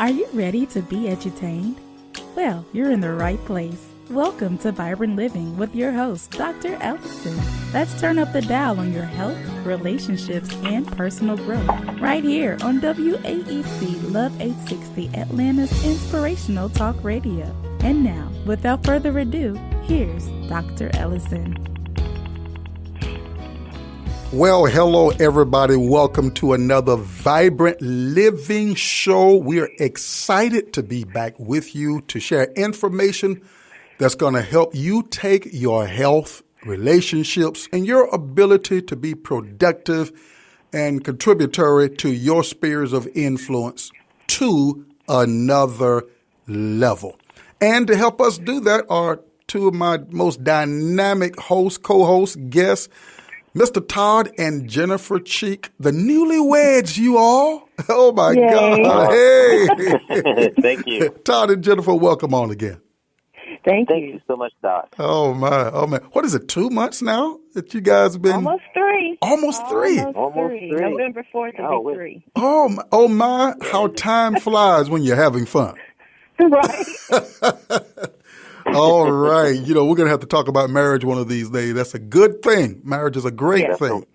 Are you ready to be edutained? Well, you're in the right place. Welcome to Vibrant Living with your host, Dr. Ellison. Let's turn up the dial on your health, relationships, and personal growth right here on WAEC Love 860, Atlanta's inspirational talk radio. And now, without further ado, here's Dr. Ellison. Well, hello, everybody. Welcome to another Vibrant Living show. We are excited to be back with you to share information that's going to help you take your health, relationships, and your ability to be productive and contributory to your spheres of influence to another level. And to help us do that are two of my most dynamic hosts, co-hosts, guests, Mr. Todd and Jennifer Cheek, the newlyweds, you all. Oh, my Yay. God. Hey. Thank you. Todd and Jennifer, welcome on again. Thank Thank you. you so much, Doc. Oh, my. Oh, man. What is it, 2 months now that you guys have been? Almost three. Almost three. Almost three. November 4th will be Oh, three. Oh, my. How time flies when you're having fun. Right. All right. You know, we're going to have to talk about marriage one of these days. That's a good thing. Marriage is a great Yeah. thing.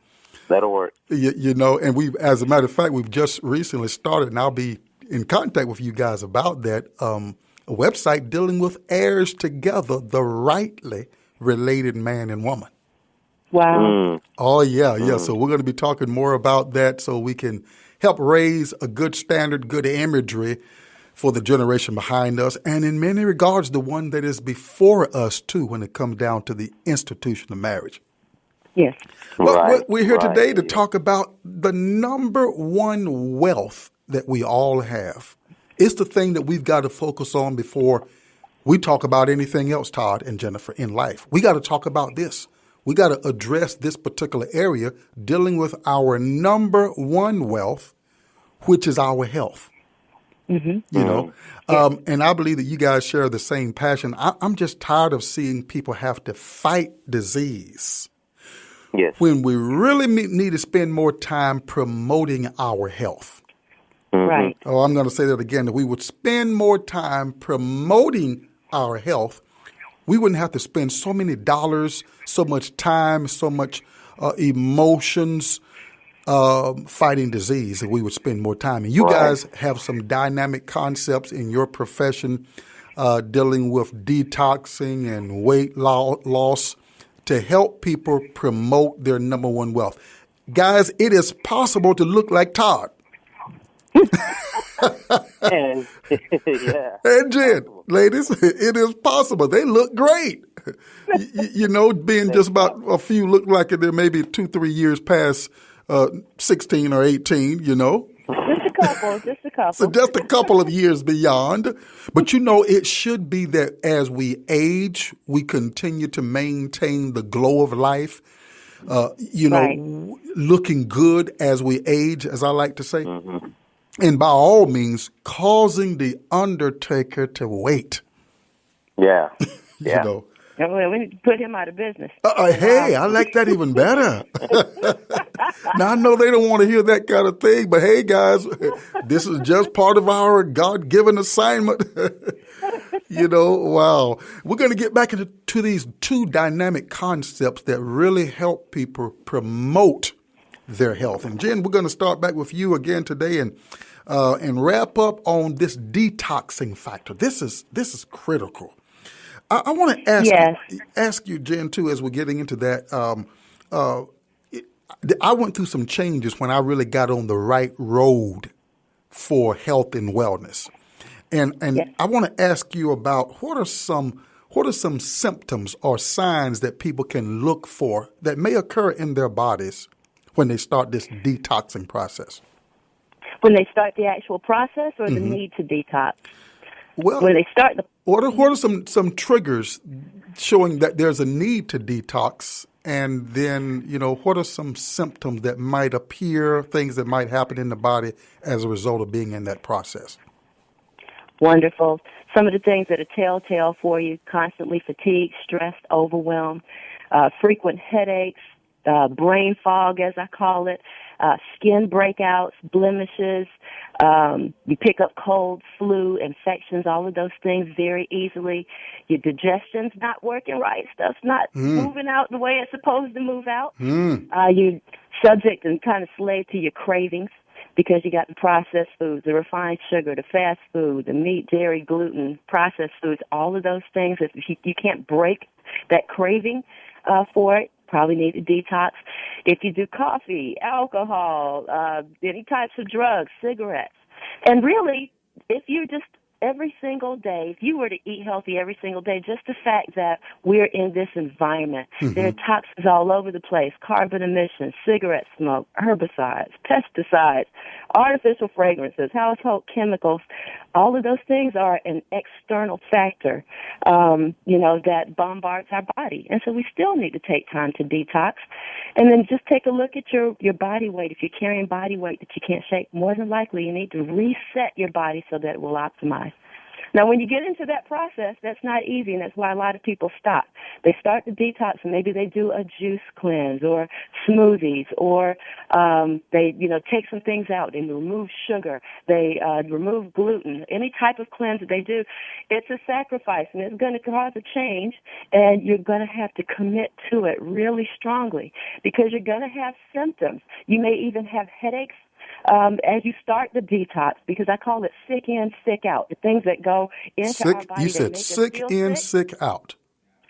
That'll work. You know, and as a matter of fact, we've just recently started, and I'll be in contact with you guys about that, a website dealing with heirs together, the rightly related man and woman. Wow. Oh, yeah. So we're going to be talking more about that so we can help raise a good standard, good imagery for the generation behind us, and in many regards, the one that is before us, too, when it comes down to the institution of marriage. Yes. But we're here today to talk about the number one wealth that we all have. It's the thing that we've got to focus on before we talk about anything else, Todd and Jennifer, in life. We got to talk about this. We got to address this particular area dealing with our number one wealth, which is our health. Mm-hmm. You know, and I believe that you guys share the same passion. I'm just tired of seeing people have to fight disease. Yes. When we really need to spend more time promoting our health. Right. Oh, I'm going to say that again. That we would spend more time promoting our health, we wouldn't have to spend so many dollars, so much time, so much emotions fighting disease, and we would spend more time. And you guys have some dynamic concepts in your profession dealing with detoxing and weight loss to help people promote their number one wealth. Guys, it is possible to look like Todd. And, yeah. And Jen, ladies, it is possible. They look great. You know, being just about a few look like they're maybe 2-3 years past 16 or 18, you know. Just a couple. So just a couple of years beyond. But, you know, it should be that as we age, we continue to maintain the glow of life, looking good as we age, as I like to say. Mm-hmm. And by all means, causing the undertaker to wait. Yeah. You know. We need to put him out of business. Hey, I like that even better. Now, I know they don't want to hear that kind of thing, but hey, guys, this is just part of our God-given assignment. You know, wow. We're going to get back into these two dynamic concepts that really help people promote their health. And Jen, we're going to start back with you again today and wrap up on this detoxing factor. This is critical. I want to ask you, Jen, too, as we're getting into that. I went through some changes when I really got on the right road for health and wellness, and I want to ask you about what are some symptoms or signs that people can look for that may occur in their bodies when they start this detoxing process. When they start the actual process or the need to detox? Well, when they start what are some triggers showing that there's a need to detox? And then, you know, what are some symptoms that might appear, things that might happen in the body as a result of being in that process? Wonderful. Some of the things that are telltale for you: constantly fatigued, stressed, overwhelmed, frequent headaches, brain fog, as I call it, skin breakouts, blemishes. You pick up cold, flu, infections, all of those things very easily. Your digestion's not working right. Stuff's not moving out the way it's supposed to move out. You're subject and kind of slave to your cravings, because you got the processed foods, the refined sugar, the fast food, the meat, dairy, gluten, processed foods, all of those things. If you can't break that craving for it, probably need to detox. If you do coffee, alcohol, any types of drugs, cigarettes. And really, if you just every single day, if you were to eat healthy every single day, just the fact that we're in this environment, there are toxins all over the place, carbon emissions, cigarette smoke, herbicides, pesticides, artificial fragrances, household chemicals, all of those things are an external factor, that bombards our body. And so we still need to take time to detox. And then just take a look at your body weight. If you're carrying body weight that you can't shake, more than likely you need to reset your body so that it will optimize. Now, when you get into that process, that's not easy, and that's why a lot of people stop. They start the detox, and maybe they do a juice cleanse or smoothies, or they, take some things out. They remove sugar. They remove gluten. Any type of cleanse that they do, it's a sacrifice, and it's going to cause a change, and you're going to have to commit to it really strongly, because you're going to have symptoms. You may even have headaches as you start the detox, because I call it sick in, sick out. The things that go into our body. You said sick in, sick out.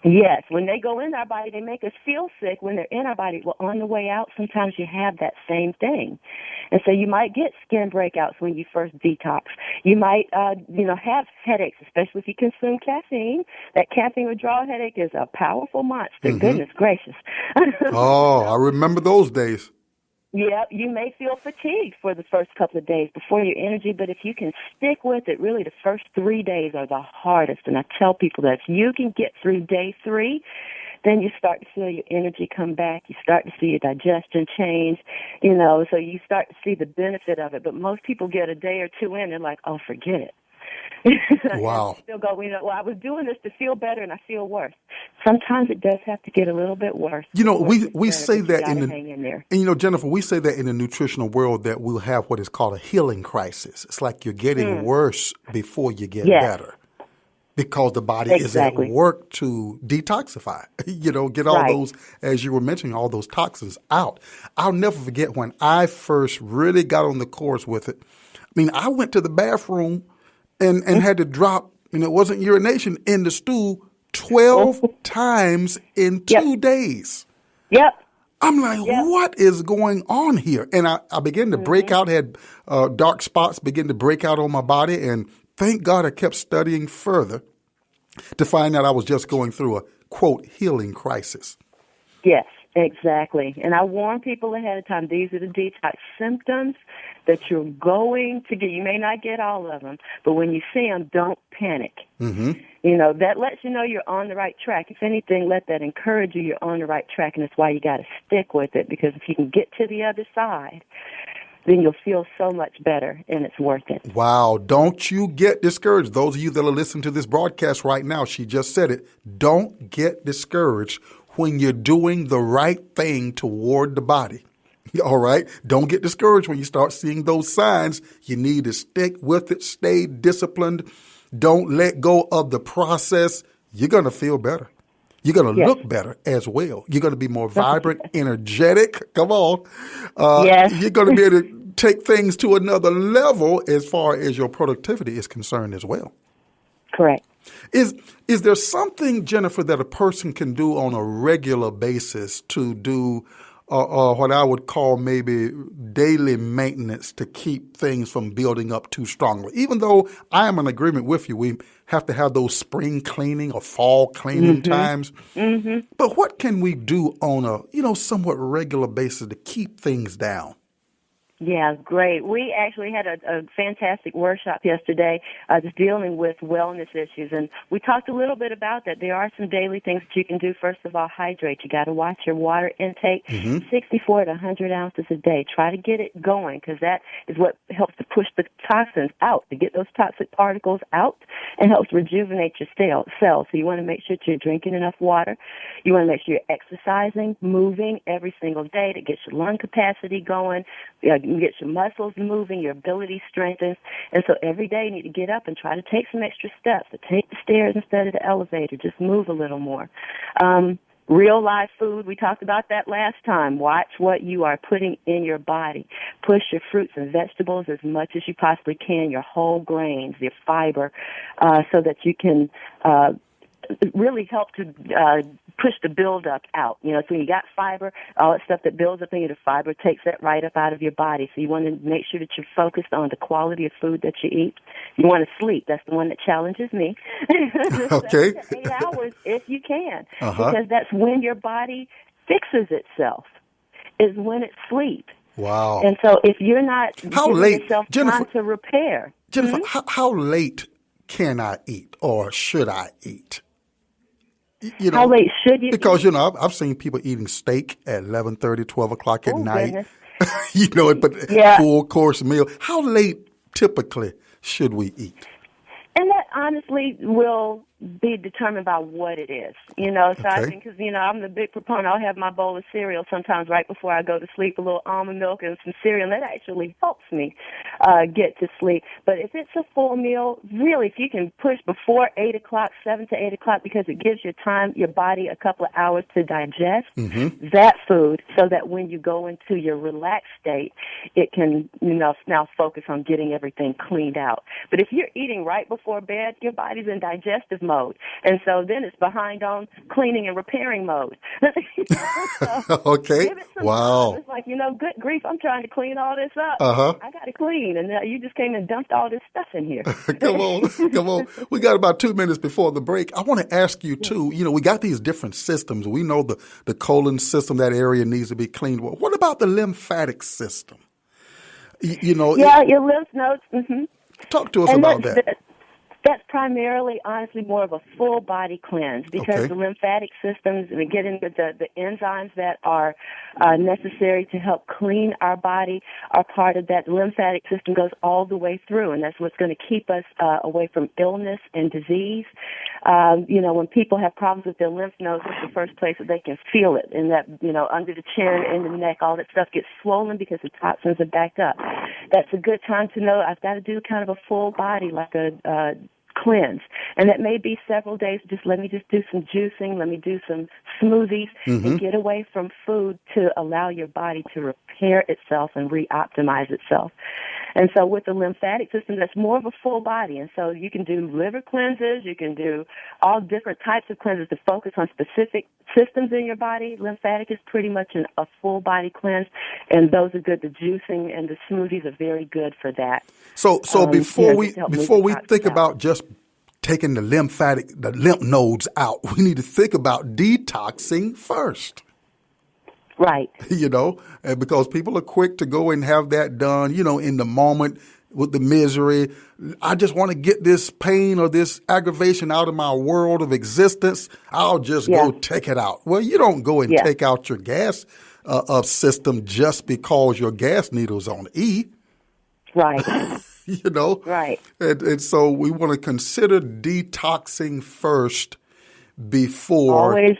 Yes. When they go in our body, they make us feel sick. When they're in our body, well, on the way out, sometimes you have that same thing. And so you might get skin breakouts when you first detox. You might, have headaches, especially if you consume caffeine. That caffeine withdrawal headache is a powerful monster. Goodness gracious. Oh, I remember those days. Yeah, you may feel fatigued for the first couple of days before your energy, but if you can stick with it, really the first 3 days are the hardest. And I tell people that if you can get through day 3, then you start to feel your energy come back. You start to see your digestion change, so you start to see the benefit of it. But most people get a day or 2 in, they're like, oh, forget it. Wow. Still go, I was doing this to feel better and I feel worse. Sometimes it does have to get a little bit worse. We say that hang in there. And Jennifer, we say that in the nutritional world that we'll have what is called a healing crisis. It's like you're getting worse before you get better, because the body is at work to detoxify, get all those, as you were mentioning, all those toxins out. I'll never forget when I first really got on the course with it. I mean, I went to the bathroom and had to drop, it wasn't urination, in the stool 12 times in 2 days. Yep. I'm like, what is going on here? And I began to break out, had dark spots begin to break out on my body. And thank God I kept studying further to find out I was just going through a, quote, healing crisis. Yes, exactly. And I warn people ahead of time, these are the detox symptoms that you're going to get. You may not get all of them, but when you see them, don't panic. That lets you know you're on the right track. If anything, let that encourage you you're on the right track, and that's why you got to stick with it, because if you can get to the other side, then you'll feel so much better, and it's worth it. Wow. Don't you get discouraged. Those of you that are listening to this broadcast right now, she just said it. Don't get discouraged when you're doing the right thing toward the body. All right? Don't get discouraged when you start seeing those signs. You need to stick with it. Stay disciplined. Don't let go of the process. You're going to feel better. You're going to look better as well. You're going to be more vibrant, energetic. Come on. You're going to be able to take things to another level as far as your productivity is concerned as well. Correct. Is there something, Jennifer, that a person can do on a regular basis to do what I would call maybe daily maintenance to keep things from building up too strongly? Even though I am in agreement with you, we have to have those spring cleaning or fall cleaning times. But what can we do on a, somewhat regular basis to keep things down? Yeah, great. We actually had a fantastic workshop yesterday just dealing with wellness issues, and we talked a little bit about that. There are some daily things that you can do. First of all, hydrate. You got to watch your water intake, 64 to 100 ounces a day. Try to get it going, because that is what helps to push the toxins out, to get those toxic particles out, and helps rejuvenate your cells. So you want to make sure that you're drinking enough water. You want to make sure you're exercising, moving every single day to get your lung capacity going, you get your muscles moving, your ability strengthens. And so every day you need to get up and try to take some extra steps, to take the stairs instead of the elevator. Just move a little more. Real live food, we talked about that last time. Watch what you are putting in your body. Push your fruits and vegetables as much as you possibly can, your whole grains, your fiber, so that you can really help to push the buildup out. So when you got fiber, all that stuff that builds up in you, the fiber takes that right up out of your body. So you want to make sure that you're focused on the quality of food that you eat. You want to sleep. That's the one that challenges me. Okay. 7 to 8 hours if you can, because that's when your body fixes itself, is when it's sleep. Wow. And so if you're not giving yourself Jennifer, time to repair. Jennifer, how late can I eat or should I eat? How late should you Because, eat? I've seen people eating steak at 11:30, 12 o'clock at night. Goodness. Full course meal. How late typically should we eat? And that honestly will be determined by what it is, So I think, because, I'm the big proponent. I'll have my bowl of cereal sometimes right before I go to sleep, a little almond milk and some cereal, and that actually helps me get to sleep. But if it's a full meal, really, if you can push before 8 o'clock, 7 to 8 o'clock, because it gives your body a couple of hours to digest that food, so that when you go into your relaxed state, it can, now focus on getting everything cleaned out. But if you're eating right before bed, your body's in digestive mode. And so then it's behind on cleaning and repairing mode. Okay. Give it some Wow. time. It's like, good grief, I'm trying to clean all this up. I got to clean. And you just came and dumped all this stuff in here. Come on. We got about 2 minutes before the break. I want to ask you, too, we got these different systems. We know the colon system, that area needs to be cleaned. Well, what about the lymphatic system? Your lymph nodes. Talk to us about that. That's primarily, honestly, more of a full body cleanse, because the lymphatic systems, and we get into the enzymes that are necessary to help clean our body, are part of that. The lymphatic system goes all the way through, and that's what's going to keep us away from illness and disease. When people have problems with their lymph nodes, it's the first place that they can feel it, and that, under the chin, in the neck, all that stuff gets swollen because the toxins are backed up. That's a good time to know I've got to do kind of a full body, like a cleanse. And that may be several days. Let me just do some juicing. Let me do some smoothies and get away from food to allow your body to repair itself and re-optimize itself. And so with the lymphatic system, that's more of a full body. And so you can do liver cleanses. You can do all different types of cleanses to focus on specific systems in your body. Lymphatic is pretty much a full body cleanse, and those are good. The juicing and the smoothies are very good for that. So before we think about just taking the lymph nodes out, we need to think about detoxing first. Right. Because people are quick to go and have that done, in the moment with the misery. I just want to get this pain or this aggravation out of my world of existence. I'll just go take it out. Well, you don't go and take out your gas system just because your gas needle's on E. Right. Right. And so we want to consider detoxing first before. Always.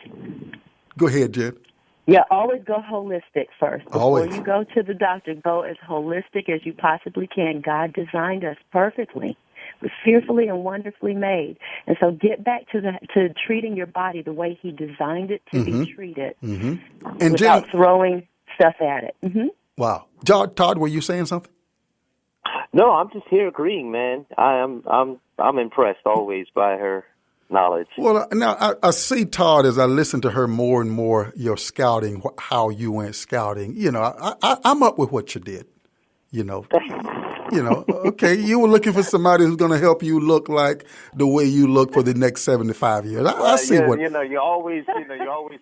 Go ahead, Jen. Yeah, always go holistic first. Before Always. you go to the doctor, go as holistic as you possibly can. God designed us perfectly. We're fearfully and wonderfully made. And so get back to treating your body the way He designed it to be treated, And without Jen, throwing stuff at it. Wow. Todd, were you saying something? No, I'm just here agreeing, man. I'm impressed always by her knowledge. Well, now I see, Todd, as I listen to her more and more, your scouting, how you went scouting. I'm up with what you did. Okay, you were looking for somebody who's going to help you look like the way you look for the next 75 years. I see what you always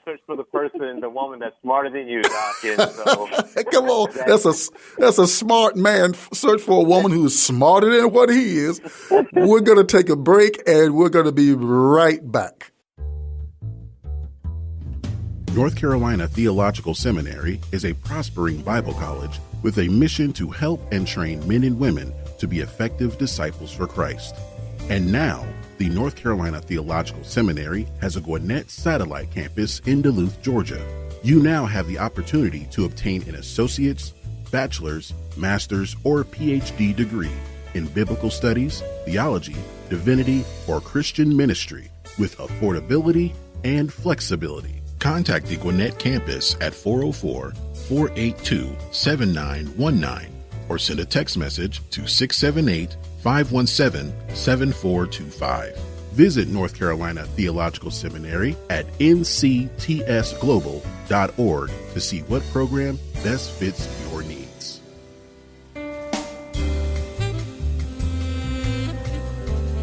search for the person, the woman that's smarter than you, Doc. And so, come on, that's a smart man. Search for a woman who's smarter than what he is. We're going to take a break, and we're going to be right back. North Carolina Theological Seminary is a prospering Bible college with a mission to help and train men and women to be effective disciples for Christ. And now, the North Carolina Theological Seminary has a Gwinnett satellite campus in Duluth, Georgia. You now have the opportunity to obtain an associate's, bachelor's, master's, or PhD degree in biblical studies, theology, divinity, or Christian ministry with affordability and flexibility. Contact the Gwinnett campus at 404-482-7919 or send a text message to 678-517-7425. Visit North Carolina Theological Seminary at nctsglobal.org to see what program best fits your needs.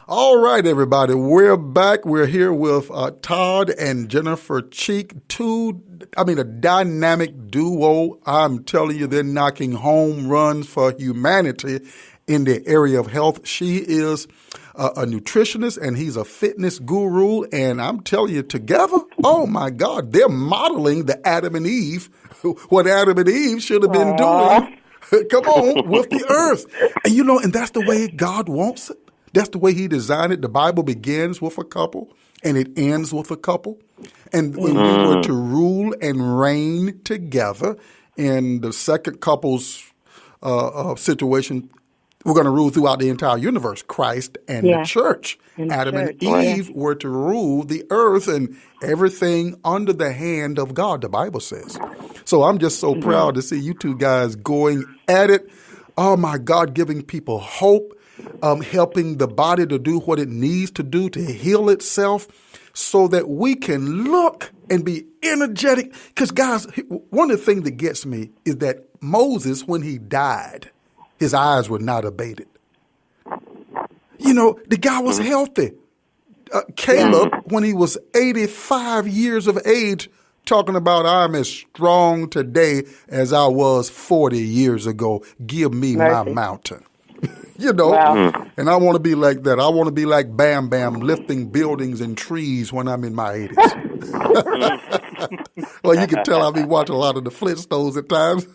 All right, everybody, we're back. We're here with Todd and Jennifer Cheek, a dynamic duo. I'm telling you, they're knocking home runs for humanity in the area of health. She is a nutritionist and he's a fitness guru. And I'm telling you, together, oh my God, they're modeling the Adam and Eve, what Adam and Eve should have been doing. Come on, with the earth. And that's the way God wants it. That's the way he designed it. The Bible begins with a couple and it ends with a couple. And when we were to rule and reign together in the second couple's situation, we're going to rule throughout the entire universe, Christ and the church. Adam and Eve were to rule the earth and everything under the hand of God, the Bible says. So I'm just so proud to see you two guys going at it. Oh, my God, giving people hope. Helping the body to do what it needs to do to heal itself so that we can look and be energetic. Because, guys, one of the things that gets me is that Moses, when he died, his eyes were not abated. The guy was healthy. Caleb, when he was 85 years of age, talking about I'm as strong today as I was 40 years ago. Give me my mountain. And I want to be like that. I want to be like Bam Bam, lifting buildings and trees when I'm in my 80s. Well, you can tell I've been watching a lot of the Flintstones at times.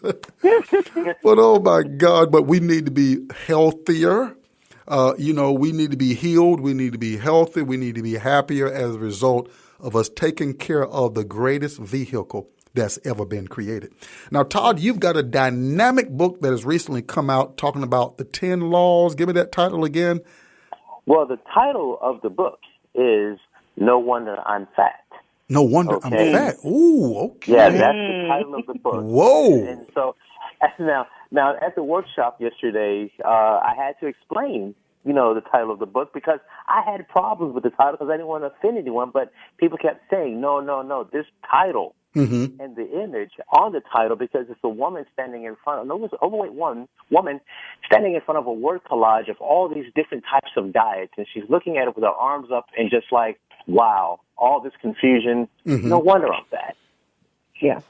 But oh my God, but we need to be healthier. We need to be healed. We need to be healthy. We need to be happier as a result of us taking care of the greatest vehicle that's ever been created. Now, Todd, you've got a dynamic book that has recently come out talking about the 10 laws. Give me that title again. Well, the title of the book is No Wonder I'm Fat. No Wonder I'm Fat. Ooh, okay. Yeah, that's the title of the book. Whoa. And so now at the workshop yesterday, I had to explain the title of the book because I had problems with the title because I didn't want to offend anyone, but people kept saying, no, this title and the image on the title, because it's a woman standing in front of, overweight woman standing in front of a word collage of all these different types of diets, and she's looking at it with her arms up and just like, wow, all this confusion, no wonder I'm fat. Yeah.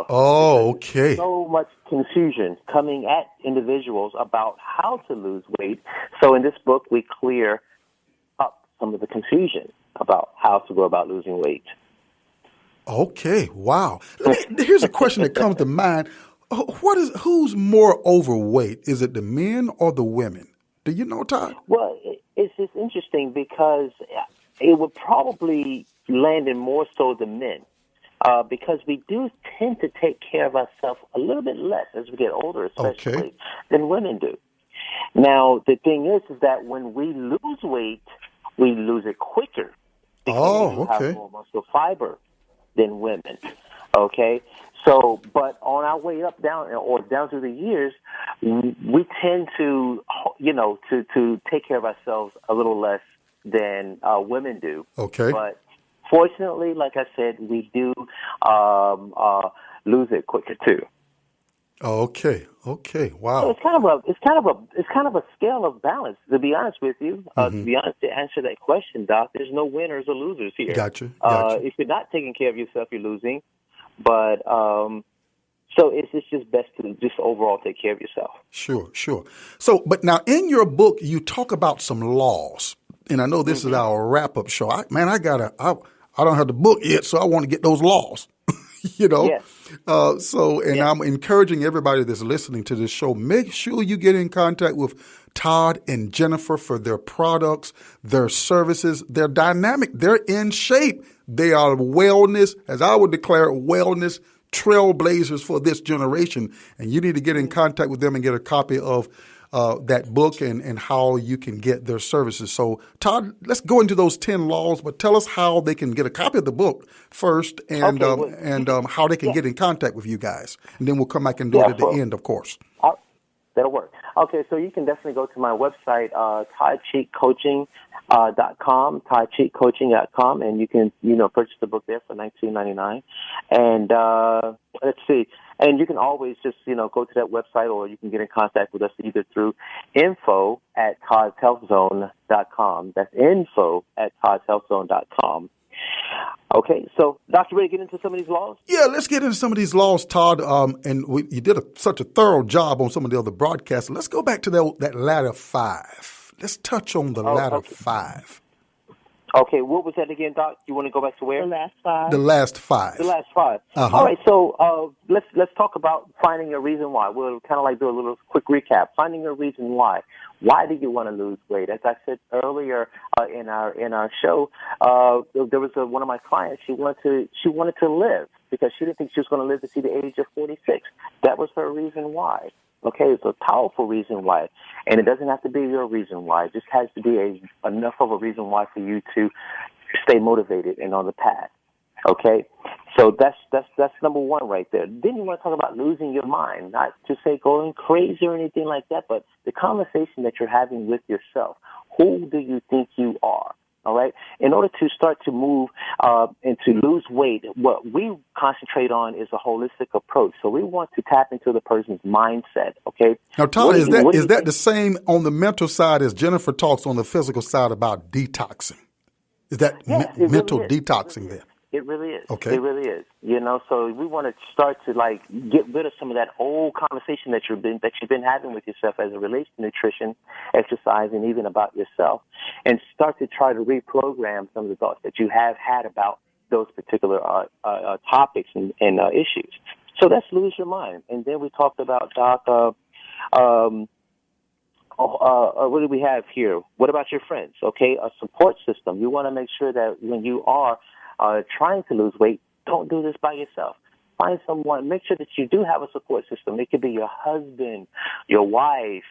Oh, okay. So much confusion coming at individuals about how to lose weight. So in this book, we clear up some of the confusion about how to go about losing weight. Okay. Wow. Here's a question that comes to mind. Who's more overweight? Is it the men or the women? Do you know, Todd? Well, it's interesting because it would probably land in more so the men. Because we do tend to take care of ourselves a little bit less as we get older, especially, than women do. Now, the thing is that when we lose weight, we lose it quicker because we have more muscle fiber than women. Okay? So, but on our way down through the years, we tend to, to take care of ourselves a little less than women do. Okay. But fortunately, like I said, we do lose it quicker too. Okay. Wow. So it's kind of a scale of balance. To be honest with you, to answer that question, Doc, there's no winners or losers here. Gotcha. If you're not taking care of yourself, you're losing. But so it's just best to just overall take care of yourself. Sure. So, but now in your book, you talk about some laws, and I know this is our wrap-up show. I don't have the book yet, so I want to get those laws. you know. Yes. I'm encouraging everybody that's listening to this show, make sure you get in contact with Todd and Jennifer for their products, their services. They're dynamic. They're in shape. They are wellness, as I would declare, wellness trailblazers for this generation. And you need to get in contact with them and get a copy of that book and how you can get their services. So, Todd, let's go into those 10 laws, but tell us how they can get a copy of the book first and how they can get in contact with you guys. And then we'll come back and do it at the end, of course. That'll work. Okay, so you can definitely go to my website, ToddCheekCoaching.com, ToddCheekCoaching.com, and you can, purchase the book there for $19.99. And let's see. And you can always just, go to that website, or you can get in contact with us either through info@ToddsHealthZone.com. That's info@ToddsHealthZone.com. Okay, so Doctor, ready to get into some of these laws? Yeah, let's get into some of these laws, Todd. You did such a thorough job on some of the other broadcasts. Let's go back to that ladder 5. Let's touch on the ladder 5. Okay, what was that again, Doc? You want to go back to where? The last 5. The last 5. The last 5. Uh-huh. All right, so let's talk about finding a reason why. We'll kind of do a little quick recap. Finding a reason why. Why do you want to lose weight? As I said earlier in our show, there was one of my clients. She wanted to live because she didn't think she was going to live to see the age of 46. That was her reason why. Okay, it's a powerful reason why, and it doesn't have to be your reason why. It just has to be enough of a reason why for you to stay motivated and on the path. Okay, so that's number 1 right there. Then you want to talk about losing your mind, not to say going crazy or anything like that, but the conversation that you're having with yourself. Who do you think you are? All right. In order to start to move and to lose weight, what we concentrate on is a holistic approach. So we want to tap into the person's mindset. Okay. Now, Todd, is that the same on the mental side as Jennifer talks on the physical side about detoxing? Is that mental really detoxing there? It really is. Okay. It really is. So we want to start to get rid of some of that old conversation that you've been having with yourself as it relates to nutrition, exercise, and even about yourself, and start to try to reprogram some of the thoughts that you have had about those particular topics and issues. So that's lose your mind. And then we talked about, Doc, what do we have here? What about your friends? Okay, a support system. You want to make sure that when you are trying to lose weight, don't do this by yourself. Find someone. Make sure that you do have a support system. It could be your husband, your wife,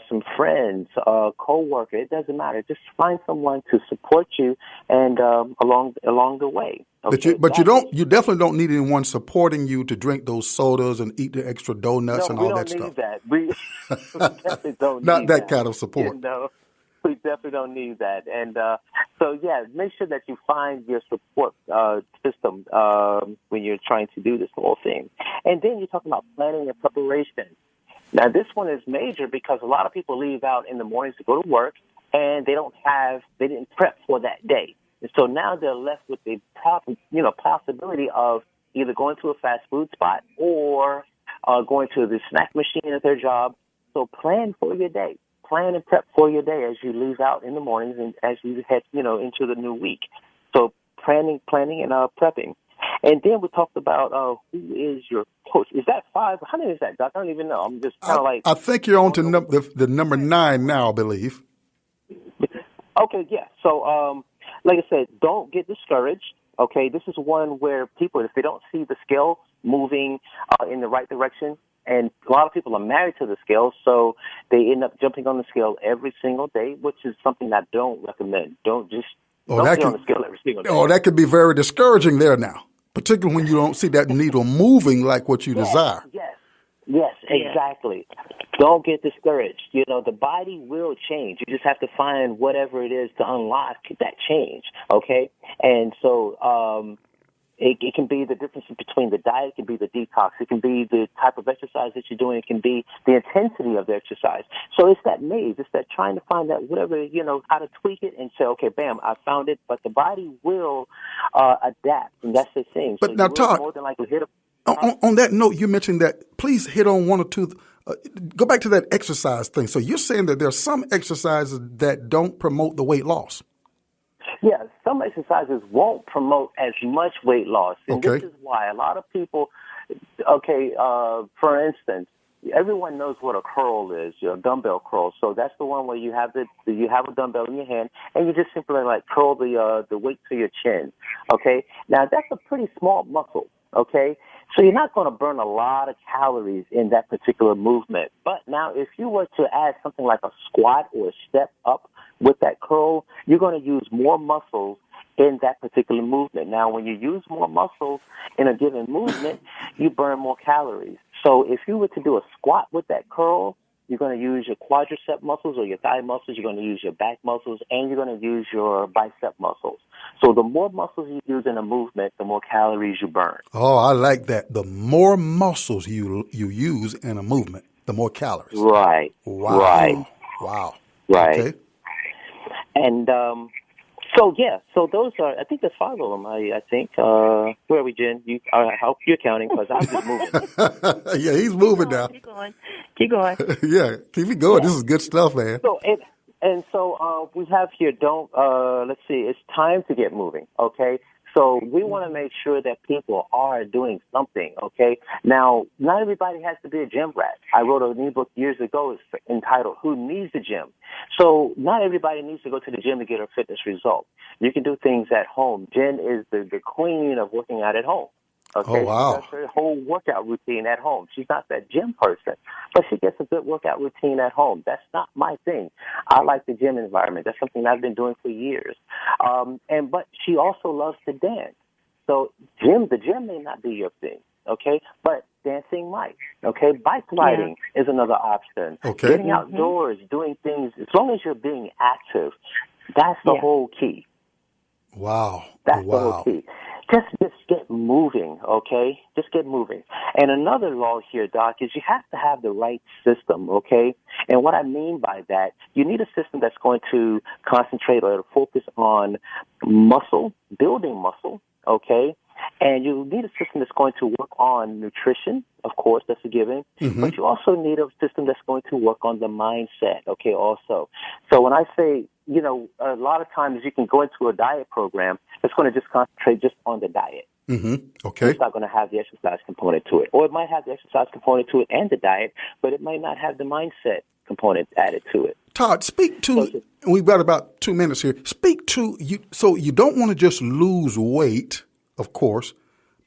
some friends, a coworker. It doesn't matter. Just find someone to support you and along the way. Okay? But you definitely don't need anyone supporting you to drink those sodas and eat the extra donuts and all that stuff. We definitely don't Not need that kind of support. We definitely don't need that. And make sure that you find your support system when you're trying to do this whole thing. And then you're talking about planning and preparation. Now, this one is major because a lot of people leave out in the mornings to go to work, and they didn't prep for that day. And so now they're left with the possibility of either going to a fast food spot or going to the snack machine at their job. So plan for your day. Plan and prep for your day as you leave out in the mornings and as you head, into the new week. So planning and prepping. And then we talked about who is your coach. Is that 5? How many is that, Doc? I don't even know. I'm just kind of I think you're on to the number 9 now, I believe. Okay, yeah. So, like I said, don't get discouraged. Okay, this is one where people, if they don't see the scale moving in the right direction, and a lot of people are married to the scale, so they end up jumping on the scale every single day, which is something I don't recommend. Don't get on the scale every single day. Oh, that could be very discouraging there now, particularly when you don't see that needle moving like what you desire. Yes, exactly. Don't get discouraged. The body will change. You just have to find whatever it is to unlock that change, okay? And so it can be the difference between the diet, it can be the detox, it can be the type of exercise that you're doing, it can be the intensity of the exercise. So it's that maze. It's that trying to find that whatever, how to tweak it and say, okay, bam, I found it. But the body will adapt, and that's the thing. But so now, Todd, more than likely hit on that note, you mentioned that. Please hit on one or two. Go back to that exercise thing. So you're saying that there are some exercises that don't promote the weight loss. Yeah, some exercises won't promote as much weight loss. And Okay. this is why a lot of people, for instance, everyone knows what a curl is, a dumbbell curl. So that's the one where you have a dumbbell in your hand and you just simply like curl the weight to your chin. Okay. Now that's a pretty small muscle. Okay. So you're not going to burn a lot of calories in that particular movement. But now if you were to add something like a squat or a step up with that curl, you're going to use more muscles in that particular movement. Now, when you use more muscles in a given movement, you burn more calories. So if you were to do a squat with that curl, you're going to use your quadricep muscles or your thigh muscles, you're going to use your back muscles, and you're going to use your bicep muscles. So the more muscles you use in a movement, the more calories you burn. Oh, I like that. The more muscles you use in a movement, the more calories. Right. Wow. Right. Wow. Right. Okay. And so those are, I think there's 5 of them. I think. Where are we, Jen? I hope you're counting because I'm just moving. Yeah, he's moving now. Keep going. Keep going. Yeah, keep it going. This is good stuff, man. So we have here, let's see, it's time to get moving, okay? So we want to make sure that people are doing something, okay? Now, not everybody has to be a gym rat. I wrote an ebook years ago entitled Who Needs the Gym? So not everybody needs to go to the gym to get a fitness result. You can do things at home. Jen is the queen of working out at home. Okay, Oh, wow. She does her whole workout routine at home. She's not that gym person, but she gets a good workout routine at home. That's not my thing. I like the gym environment. That's something I've been doing for years. But she also loves to dance. So the gym may not be your thing, okay? But dancing might, okay? Bike riding is another option. Okay. Getting outdoors, doing things, as long as you're being active, that's the whole key. Wow. That's wow. the whole key. Just get moving, okay? Just get moving. And another law here, Doc, is you have to have the right system, okay? And what I mean by that, you need a system that's going to concentrate or focus on muscle, building muscle, okay? And you need a system that's going to work on nutrition, of course, that's a given. Mm-hmm. But you also need a system that's going to work on the mindset, okay, also. So when I say, a lot of times you can go into a diet program that's going to just concentrate just on the diet. Mm-hmm. Okay. It's not going to have the exercise component to it. Or it might have the exercise component to it and the diet, but it might not have the mindset component added to it. Todd, speak to, we've got about 2 minutes here. Speak to you. So you don't want to just lose weight, of course,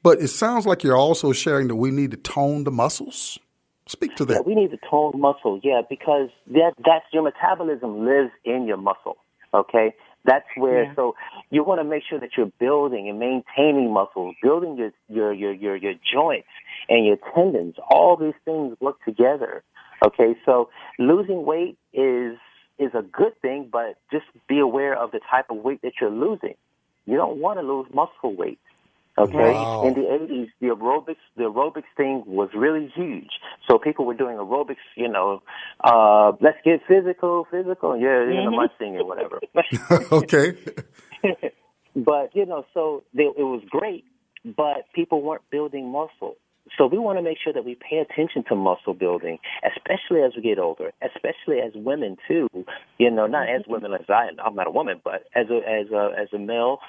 but it sounds like you're also sharing that we need to tone the muscles. Speak to that. Yeah, we need to tone muscle, because that's your metabolism lives in your muscle, okay? That's where, so you want to make sure that you're building and maintaining muscles, building your joints and your tendons. All these things work together, okay? So losing weight is a good thing, but just be aware of the type of weight that you're losing. You don't want to lose muscle weight. Okay, Wow. In the 80s, the aerobics thing was really huge. So people were doing aerobics, let's get physical, and my thing or whatever. Okay. But, so it was great, but people weren't building muscle. So we want to make sure that we pay attention to muscle building, especially as we get older, especially as women too. Not as women as I'm not a woman, but as a male,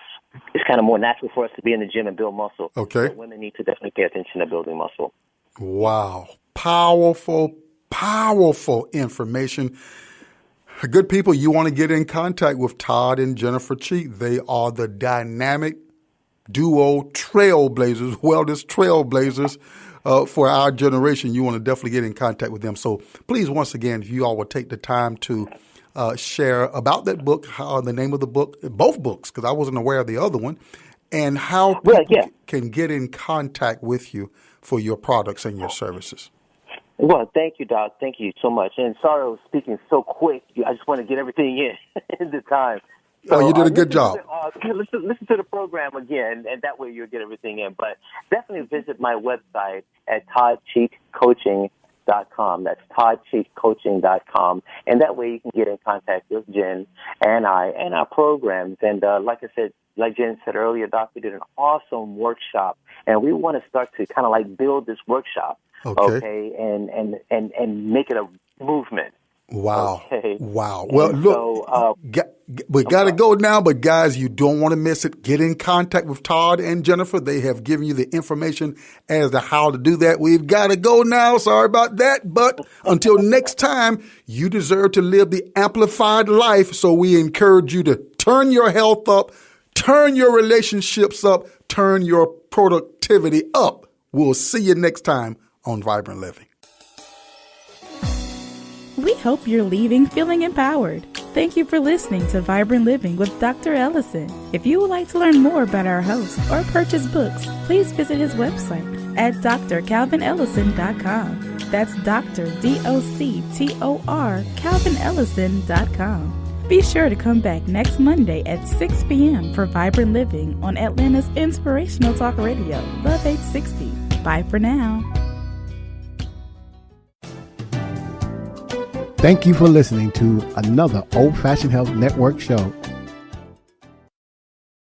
it's kind of more natural for us to be in the gym and build muscle. Okay. But women need to definitely pay attention to building muscle. Wow. Powerful, powerful information. Good people, you want to get in contact with Todd and Jennifer Cheek. They are the dynamic duo trailblazers, wellness trailblazers for our generation. You want to definitely get in contact with them. So please, once again, if you all will take the time to share about that book, how the name of the book, both books, because I wasn't aware of the other one, and how people can get in contact with you for your products and your services. Well, thank you, Doc. Thank you so much. And sorry I was speaking so quick. I just want to get everything in the time. So, you did a good job. Listen to the program again, and that way you'll get everything in. But definitely visit my website at toddcheekcoaching.com. That's toddcheekcoaching.com. And that way you can get in contact with Jen and I and our programs. And like Jen said earlier, Doc, we did an awesome workshop, and we want to start to kind of like build this workshop, okay, and make it a movement. Wow. Okay. Wow. Well, and look, We got to go now, but guys, you don't want to miss it. Get in contact with Todd and Jennifer. They have given you the information as to how to do that. We've got to go now. Sorry about that. But until next time, you deserve to live the amplified life. So we encourage you to turn your health up, turn your relationships up, turn your productivity up. We'll see you next time on Vibrant Living. We hope you're leaving feeling empowered. Thank you for listening to Vibrant Living with Dr. Ellison. If you would like to learn more about our host or purchase books, please visit his website at drcalvinellison.com. That's Dr. D-O-C-T-O-R calvinellison.com. Be sure to come back next Monday at 6 p.m. for Vibrant Living on Atlanta's Inspirational Talk Radio, Love 860. Bye for now. Thank you for listening to another Old Fashioned Health Network show